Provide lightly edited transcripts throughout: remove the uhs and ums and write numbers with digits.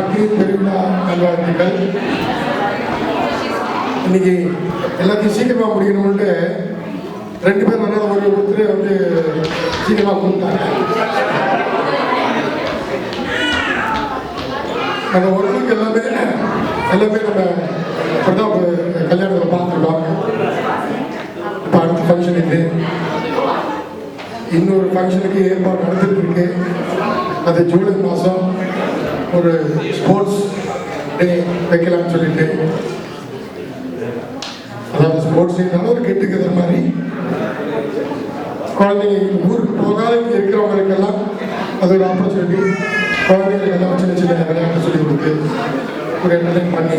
பக்ரீத் பெருவிழா நல்வாழ்த்துக்கள். இன்னைக்கு எல்லாத்தையும் சீக்கிரமாக முடிக்கணும்ட்டு 2 பேர் வர ஒருத்தர் வந்து சீக்கிரமாக கொடுத்தாங்க. அந்த ஒரு நாளுக்கு எல்லாமே நம்ம பிரதாப் கல்யாணத்தில் பார்த்துருக்காங்க. இப்போ அடுத்த ஃபங்க்ஷன் இது, இன்னொரு ஃபங்க்ஷனுக்கு ஏற்பாடு நடந்துட்டு இருக்கு. அது ஜூலை மாதம் ஒரு ஸ்போர்ட்ஸ் டே வைக்கலாம்னு சொல்லிட்டு, அதாவது ஸ்போர்ட்ஸ் டேனால ஒரு கெட் டுகெதர் மாதிரி குழந்தைங்க ஊருக்கு போகாத இருக்கிறவங்களுக்கெல்லாம் அது ஒரு ஆப்பர்ச்சுனிட்டி. குழந்தைங்களுக்கெல்லாம் சின்ன சின்ன விளையாட்டு சொல்லி கொடுத்து ஒரு என்டர்டைன் பண்ணி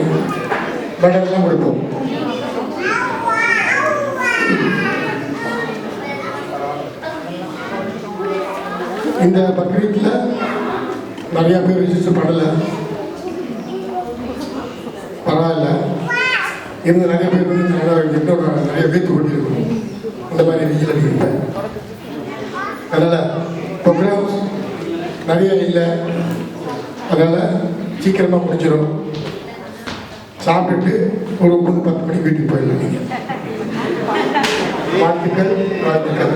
மெடல்லாம் கொடுப்போம். இந்த பக்ரீத்தில் நிறையா பேர் ரிஜிஸ்டர் பண்ணலை, பரவாயில்ல. இருந்து நிறைய பேர் வந்து இன்னும் நிறைய பேர்த்து கொண்டிருக்கணும். இந்த மாதிரி ரீதியில் இருப்பேன். அதனால் ப்ரோக்ராம்ஸ் நிறைய இல்லை, அதனால் சீக்கிரமாக முடிச்சிடும். சாப்பிட்டுட்டு ஒரு 9-10 மணிக்கு வீட்டுக்கு போயிடலாம். நீங்கள் வாழ்த்துக்கள் வாழ்த்துக்கள்.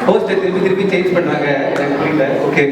போஸ்டர் திருப்பி சேஞ்ச் பண்ணாங்க, எனக்கு புரியல. ஓகே.